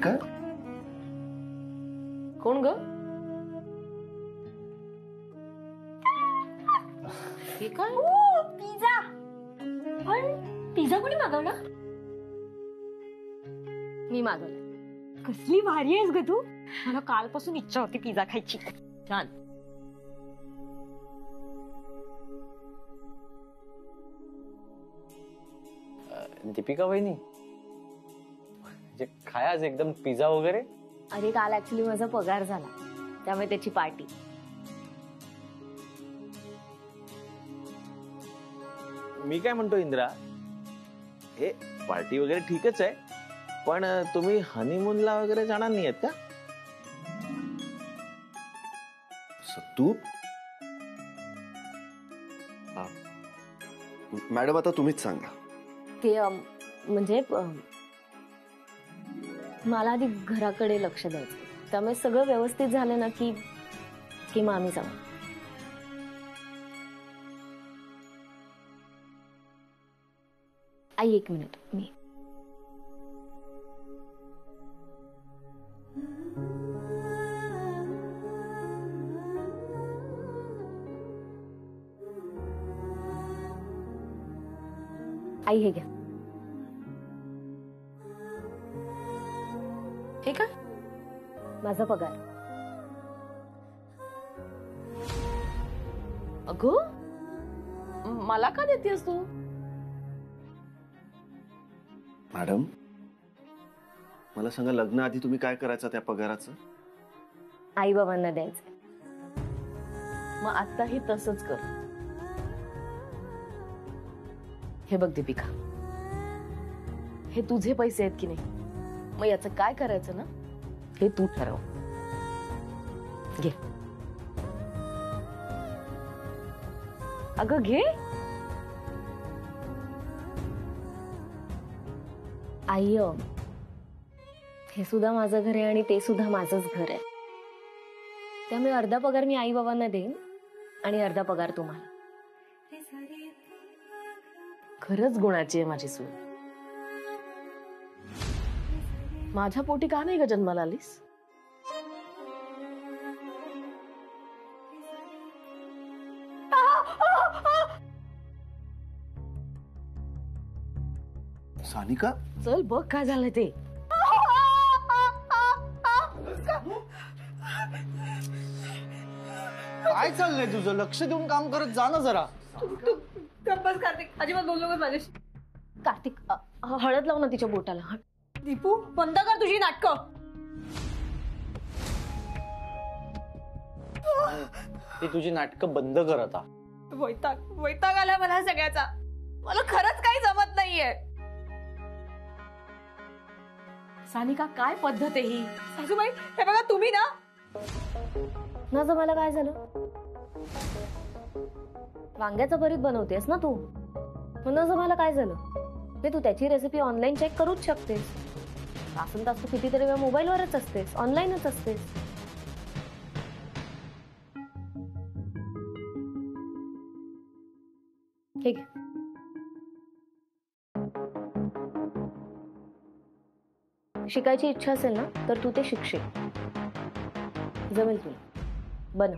काय? कोण ग? हे काय? पिझ्झा. पण पिझ्झा कोणी मागवला? मी मागवला. कसली भारी आहेस ग तू. मला कालपासून इच्छा होती पिझ्झा खायची. छान. दीपिका वहिनी काय आज एकदम पिझ्झा वगैरे? अरे काल ऍक्च्युली माझा पगार झाला, त्यामुळे त्याची पार्टी. मी काय म्हणतो इंद्रा, हे पार्टी वगैरे ठीकच आहे, पण तुम्ही हनीमूनला वगैरे जाणार नाही आहेत का? सत्तू, मॅडम आता तुम्हीच सांगा. ते म्हणजे मला आधी घराकडे लक्ष द्यायचं, त्यामुळे सगळं व्यवस्थित झालं ना की मग आम्ही जाऊ. आई एक मिनिट, मी आई हे घ्या. हे काय? माझा पगार. अगं मला का देतेस तू? मॅडम मला सांगा, लग्न आधी तुम्ही काय करायचं त्या पगाराचं? आई बाबांना द्यायचं. मग आताही तसंच कर. हे बघ दीपिका, हे तुझे पैसे आहेत की नाही, मग याचं काय करायचं ना हे तू ठरव. घे. अगं घे. आई हे सुद्धा माझं घर आहे आणि ते सुद्धा माझंच घर आहे, त्यामुळे अर्धा पगार मी आई बाबांना देईन आणि अर्धा पगार तुम्हाला. खरंच गुणाची आहे माझी सून. माझ्या पोटी का नाही ग जन्माला आलीस? सानिका, चल बघ काय झालं ते. काय चाललंय तुझं? लक्ष देऊन काम करत जा ना जरा. बस कार्तिक, अजिबात बोलू नको माझ्याशी. कार्तिक हळद लाव ना तिच्या बोटाला. दीपू बंद कर तुझी नाटकं. ती तुझी नाटकं बंद कर आता. वैताग आला मला सगळ्याचा. मला खरंच काही जमत नाहीये. सानिका काय पद्धत आहे ही? सासूबाई हे बघा, तुम्ही ना न जमायला काय झालं? वांग्याचं भरीत बनवतेस ना तू, मग न जमायला काय झालं? ते तू त्याची रेसिपी ऑनलाईन चेक करूच शकतेस. तासन तास तू कितीतरी वेळा मोबाईलवरच असतेस, ऑनलाईनच असतेस. ठीक आहे. शिकायची इच्छा असेल ना तर तू ते शिकशील. जमेल तुला. बनव.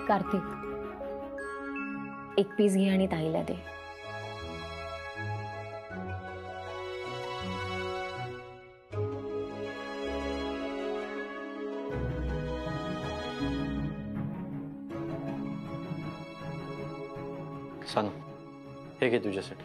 कार्तिक एक पीस घे आणि ताईला दे. सांग, हे घे तुझ्यासाठी.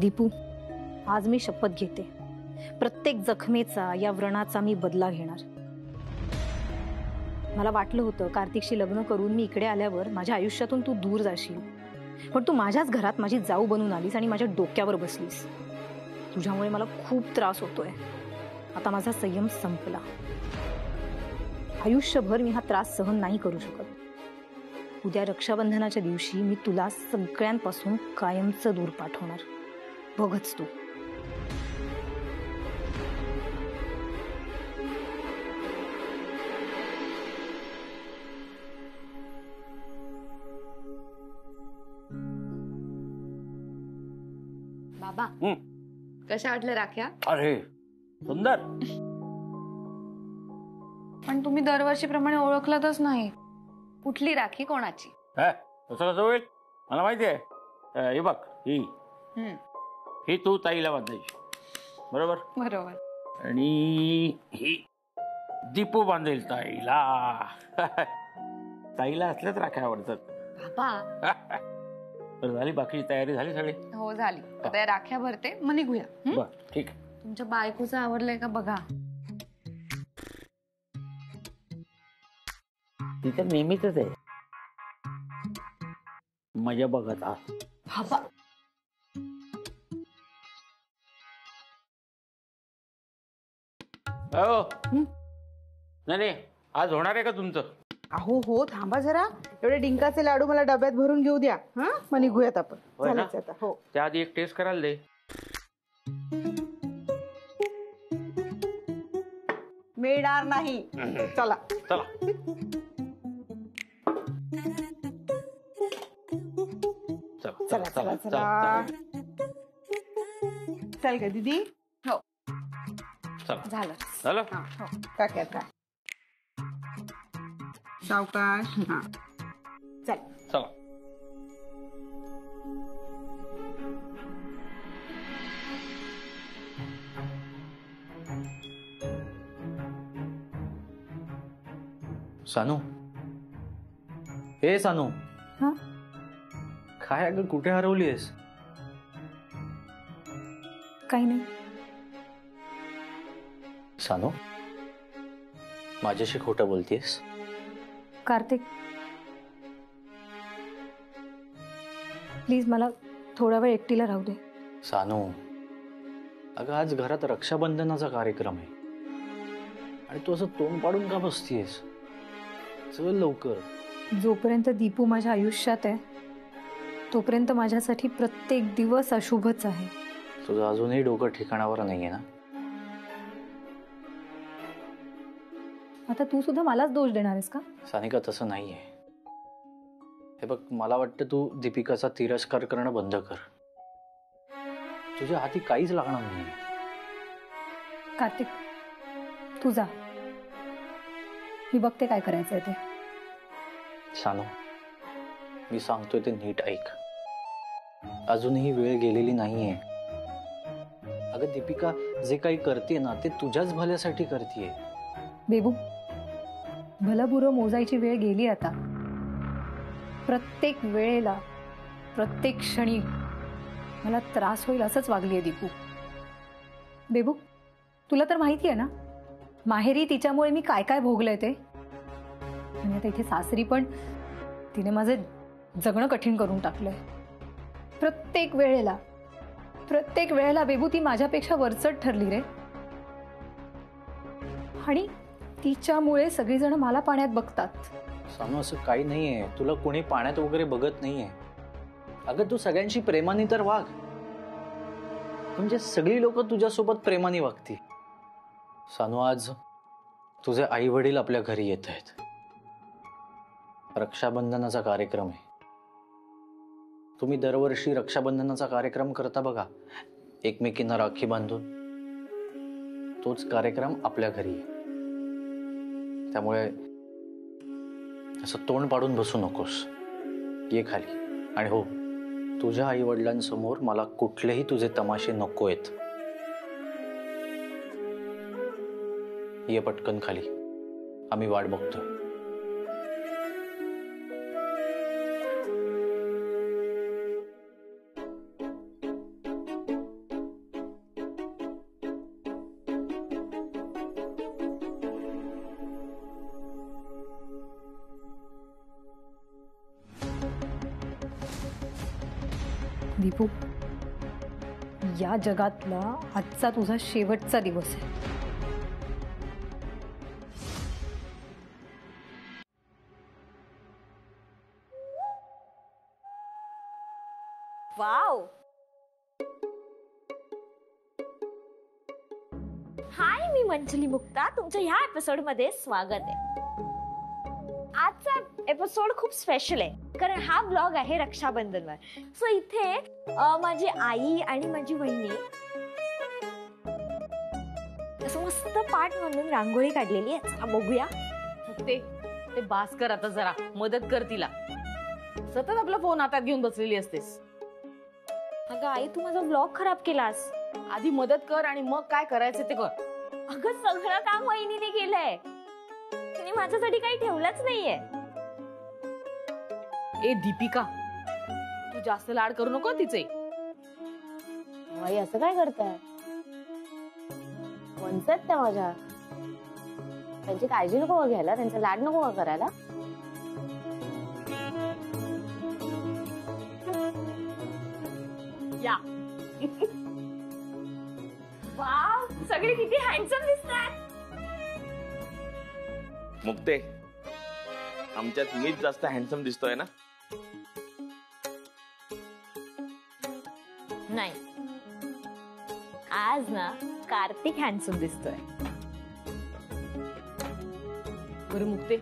दीपू, आज मी शपथ घेते, प्रत्येक जखमेचा या व्रणाचा मी बदला घेणार. मला वाटलं होतं कार्तिकशी लग्न करून मी इकडे आल्यावर माझ्या आयुष्यातून तू दूर जाशील, पण तू माझ्याच घरात माझी जाऊ बनून आलीस आणि माझ्या डोक्यावर बसलीस. तुझ्यामुळे मला खूप त्रास होतोय. आता माझा संयम संपला. आयुष्यभर मी हा त्रास सहन नाही करू शकत. उद्या रक्षाबंधनाच्या दिवशी मी तुला सगळ्यांपासून कायमचं दूर पाठवणार. बघच तू. बाबा कशा वाटल्या राख्या? अरे सुंदर. पण तुम्ही दरवर्षीप्रमाणे ओळखलतच नाही. कुठली राखी कोणाची? तसं कसं होईल? मला माहिती आहे. हे बघ, ही तू ताईला बांधायची, बरोबर? बरोबर. आणि ही दीपू बांधेल ताईला. ताईला असल्याच राख्या आवडतात. बाबा तर झाली बाकीची तयारी झाली सगळी? हो झाली. आता या राख्या भरते मग निघूया. बर ठीक आहे. तुमच्या बायकोचं आवडलंय का बघा. तिचं नेहमीच आहे मजा बघत आ. बाबा हो नाही आज होणार आहे का तुमचं? अहो हो, थांबा जरा. एवढे डिंकाचे लाडू मला डब्यात भरून घेऊ द्या. हा, मग निघूयात आपण. होय ना? झालंच आता. हो. त्याआधी एक टेस्ट करायला दे. मिळणार नाही. चला. चला. चला चला चला. चल का दीदी? चला झालं. झालं. टाक्यात काय सावकाश. हा चल. चला. सानू, हे सानू. हा? काय अगं, कुठे हरवलीयस? काही नाही. सानू, माझ्याशी खोटं बोलतेस? कार्तिक, प्लीज मला थोडा वेळ एकटीला राहू दे. सानू, अगं आज घरात रक्षाबंधनाचा कार्यक्रम आहे आणि तू असं तोंड पाडून का बसतीयस? चल लवकर. जोपर्यंत दीपू माझ्या आयुष्यात आहे तोपर्यंत माझ्यासाठी प्रत्येक दिवस अशुभच आहे. तुझं अजूनही डोकं ठिकाणावर नाहीये ना? आता तू सुद्धा मलाच दोष देणार आहेस का? सानिका, तसं नाहीये. हे बघ, मला वाटतं तू दीपिकाचा तिरस्कार करणं बंद कर. तुझ्या हाती काहीच लागणार नाही. कार्तिक, तू जा. मी बघते काय करायचंय ते. सानू, मी सांगतोय ते नीट ऐक. अजूनही वेळ गेलेली नाहीये. अगं दीपिका, जे काही करते ना ते तुझ्याच भल्यासाठी करतेय. बेबू, भलं बुरं मोजायची वेळ गेली आता. प्रत्येक वेळेला, प्रत्येक क्षणी मला त्रास होईल असंच वागलीये दीपू. बेबू, तुला तर माहिती आहे ना माहेरी तिच्यामुळे मी काय काय भोगलंय ते. आणि आता इथे सासरी पण तिने माझं जगणं कठीण करून टाकलंय. प्रत्येक वेळेला बेबू ती माझ्यापेक्षा वरचढ ठरली रे. आणि तिच्यामुळे सगळीजण मला पाण्यात बघतात. सानू, असं काही नाहीये. तुला कोणी पाण्यात वगैरे बघत नाहीये. अगं तू सगळ्यांशी प्रेमाने तर वाग, म्हणजे सगळी लोक तुझ्यासोबत प्रेमाने वागतील. सानू, आज तुझे आई वडील आपल्या घरी येत आहेत. रक्षाबंधनाचा कार्यक्रम आहे. तुम्ही दरवर्षी रक्षाबंधनाचा कार्यक्रम करता बघा, एकमेकींना राखी बांधून. तोच कार्यक्रम आपल्या घरी आहे. त्यामुळे असं तोंड पाडून बसू नकोस. ये खाली. आणि हो, तुझ्या आई वडिलांसमोर मला कुठलेही तुझे तमाशे नको आहेत. ये पटकन खाली, आम्ही वाट बघतोय. दीपू, या जगातला आजचा तुझा शेवटचा दिवस आहे. वाव. हाय, मी मंजली मुक्ता. तुमच्या ह्या एपिसोड मध्ये स्वागत आहे. आजचा एपिसोड खूप स्पेशल आहे कारण हा ब्लॉग आहे रक्षाबंधनवर. सो इथे माझी आई आणि माझी वहिनी असं मस्त पाठ म्हणून रांगोळी काढलेली आहे. चला बघूया. ते बास कर आता, जरा मदत कर तिला. सतत आपला फोन हातात घेऊन बसलेली असतेस. अगं आई, तू माझा ब्लॉग खराब केलास. आधी मदत कर आणि मग काय करायचं ते कर. अगं सगळं काम वहिनीने केलंय. तिने माझ्यासाठी काही ठेवलंच नाहीये. ए दीपिका, तू जास्त लाड करू नको तिचे. आई असं काय करताय? म्हणतात त्या माझ्या, त्यांची काळजी नको का घ्यायला, त्यांचा लाड नको का करायला. या वाव, सगळे किती हँडसम दिसतात. मुक्ते, आमच्यात मीच जास्त हँडसम दिसतोय ना? नाही, आज ना कार्तिक हँडसम दिसतोय. बरं मुक्ते,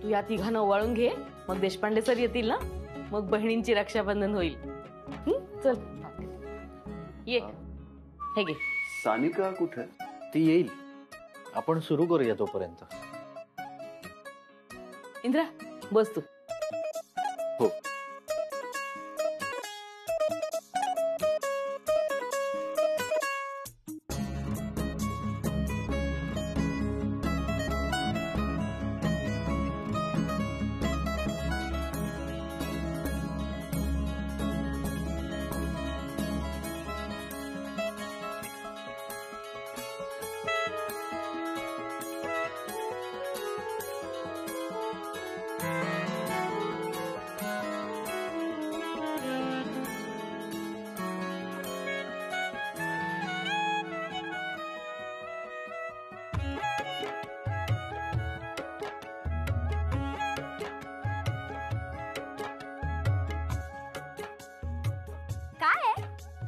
तू या तिघांना ओवाळून घे, मग देशपांडे सर येतील ना, मग बहिणींची रक्षाबंधन होईल. चल ये, हे घे. सानिका कुठे? ती येईल, आपण सुरू करूया तोपर्यंत. इंद्रा, बस तू. हो.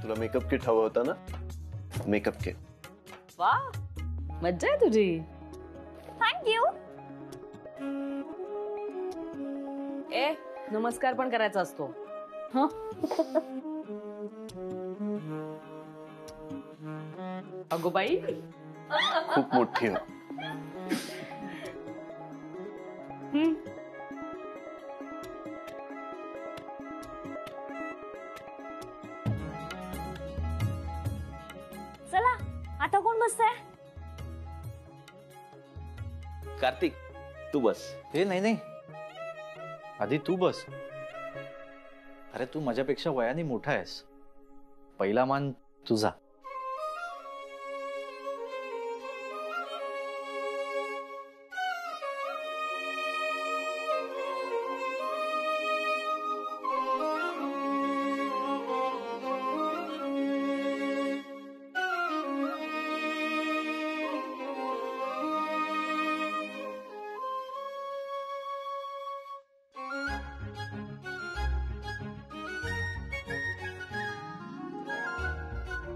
तुला मेकअप किट हवं होतं ना? Makeup kit. वा, मज्जा आहे तुझी. थँक्यू. ए, नमस्कार पण करायचा असतो. हं? अगो बाई, खूप मोठी हो. चला, आता कोण बसतंय? कार्तिक, तू बस. हे नाही नाही, आधी तू बस. अरे तू माझ्यापेक्षा वयाने मोठा आहेस, पहिला मान तुझा.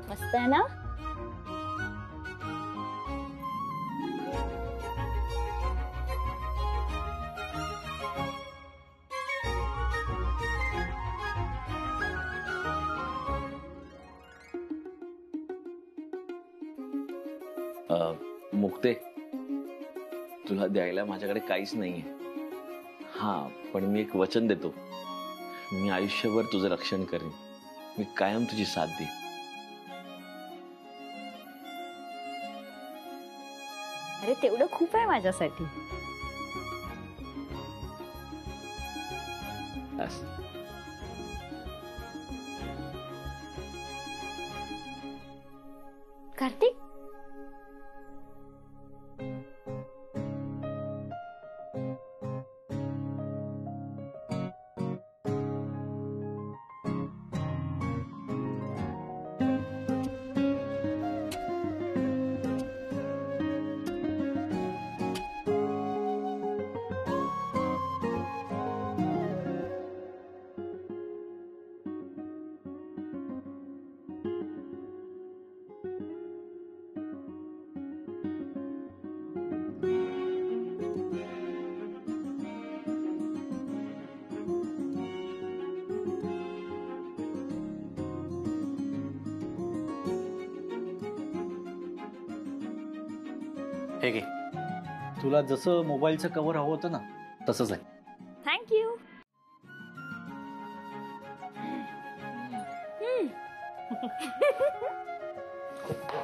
मस्त आहे ना? मुक्ते, तुला द्यायला माझ्याकडे काहीच नाहीये. हा, पण मी एक वचन देतो. मी आयुष्यभर तुझं रक्षण करेन. मी कायम तुझी साथ देईन. अरे तेवढं खूप आहे माझ्यासाठी. असं. कार्तिक, हे घे. तुला जसं मोबाईलचं कव्हर हवं होतं ना तसंच आहे. थँक्यू.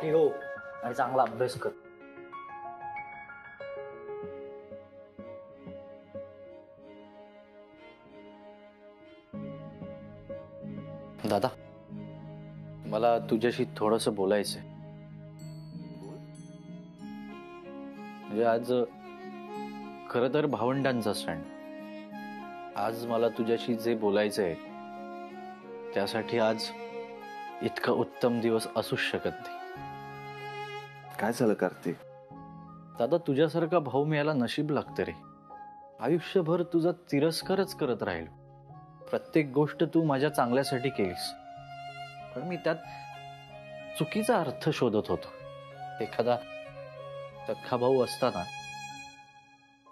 हो आणि चांगला अभ्यास कर. दादा, मला तुझ्याशी थोडंसं बोलायचंय. म्हणजे आज खरं तर भावंडांचा सण. आज मला तुझ्याशी जे बोलायचंय त्यासाठी आज इतका उत्तम दिवस असूच शकत नाही. काय झालं कार्तिक? दादा, तुझ्यासारखा भाऊ मिळायला नशीब लागतं रे. आयुष्यभर तुझा तिरस्कारच करत राहिलो. प्रत्येक गोष्ट तू माझ्या चांगल्यासाठी केलीस, पण मी त्यात चुकीचा अर्थ शोधत होतो. एखादा सख्खा भाऊ असताना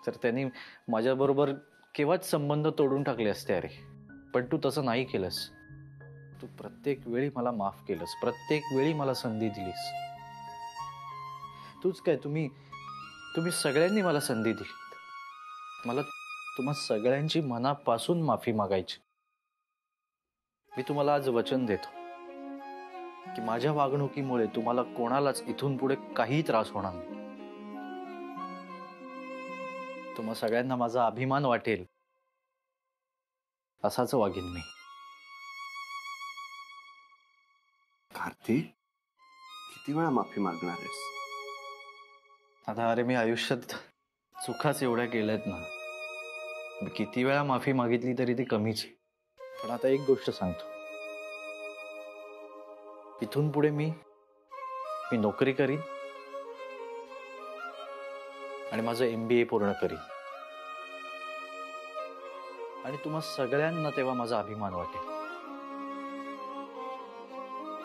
तर त्यांनी माझ्याबरोबर केव्हाच संबंध तोडून टाकले असते अरे. पण तू तसं नाही केलंस. तू प्रत्येक वेळी मला माफ केलंस, प्रत्येक वेळी मला संधी दिलीस. तूच काय, तुम्ही सगळ्यांनी मला संधी दिली. मला तुम्हा सगळ्यांची मनापासून माफी मागायची. मी तुम्हाला आज वचन देतो की माझ्या वागणुकीमुळे तुम्हाला कोणालाच इथून पुढे काही त्रास होणार नाही. तुम्हा सगळ्यांना माझा अभिमान वाटेल असाच वागेन मी. कार्तिक, किती वेळा माफी मागणार आहेस? आता अरे, मी आयुष्यात चुकाच एवढ्या केल्यात ना, मी किती वेळा माफी मागितली तरी ते कमीच आहे. पण आता एक गोष्ट सांगतो, इथून पुढे मी नोकरी करीन आणि माझं MBA पूर्ण करीन आणि तुम्हा सगळ्यांना तेव्हा माझा अभिमान वाटेल.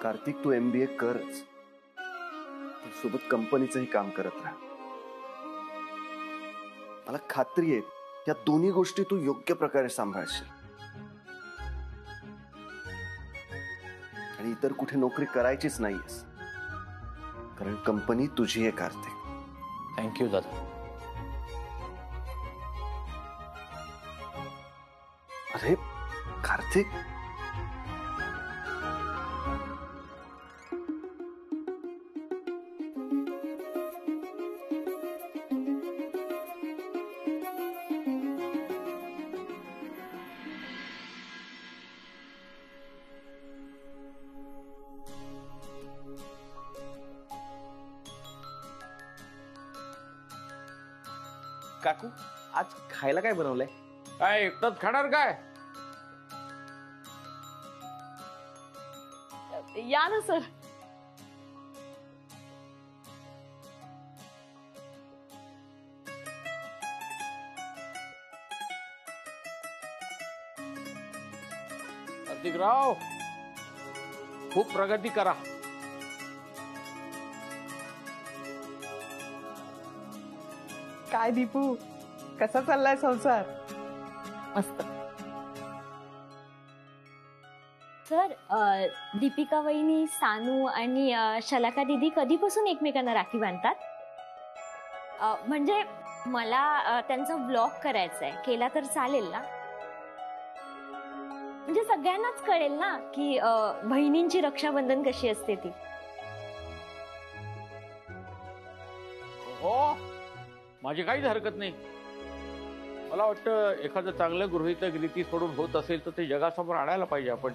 कार्तिक, तू MBA करच, पण सोबत कंपनीचंही काम करत राहा. मला खात्री आहे या दोन्ही गोष्टी तू योग्य प्रकारे सांभाळशील. आणि इतर कुठे नोकरी करायचीच नाहीयेस, कारण कंपनी तुझी आहे कार्तिक. थँक्यू दादा. अरे कार्तिक, काकू, आज खायला काय बनवलंय? काय एकटंच खाणार काय? या ना सर. कार्तिकराव, खूप प्रगती करा. काय दीपू, कसा चाललाय संसार? मस्त. सर, दीपिका वहिनी, सानू आणि शलाका दीदी कधीपासून एकमेकांना राखी बांधतात? म्हणजे मला त्यांचा व्लॉग करायचा आहे, केला तर चालेल ना? म्हणजे सगळ्यांनाच कळेल ना की बहिणींची रक्षाबंधन कशी असते ती. हो, माझी काहीच हरकत नाही. मला वाटतं एखादं चांगलं गृहीतक रीती सोडून होत असेल तर ते जगासमोर आणायला पाहिजे आपण.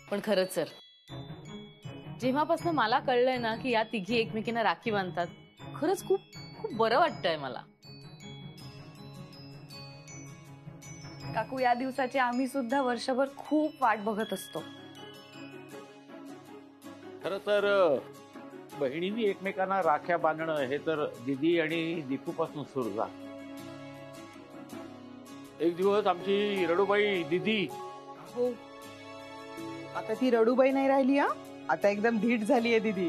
पण खरंच सर, जेव्हापासून मला कळलंय ना की या तिघी एकमेकींना राखी बांधतात, खरंच खूप खूप बरं वाटतंय मला. काकू, या दिवसाची आम्ही सुद्धा वर्षभर खूप वाट बघत असतो. खरं तर बहिणींनी एकमेकांना राख्या बांधणं हे तर दीदी आणि दीपूपासून सुरू झालं. एक दिवस आमची रडूबाई दीदी, हो, आता ती रडूबाई नाही राहिली. आता एकदम धीट झालीये दीदी.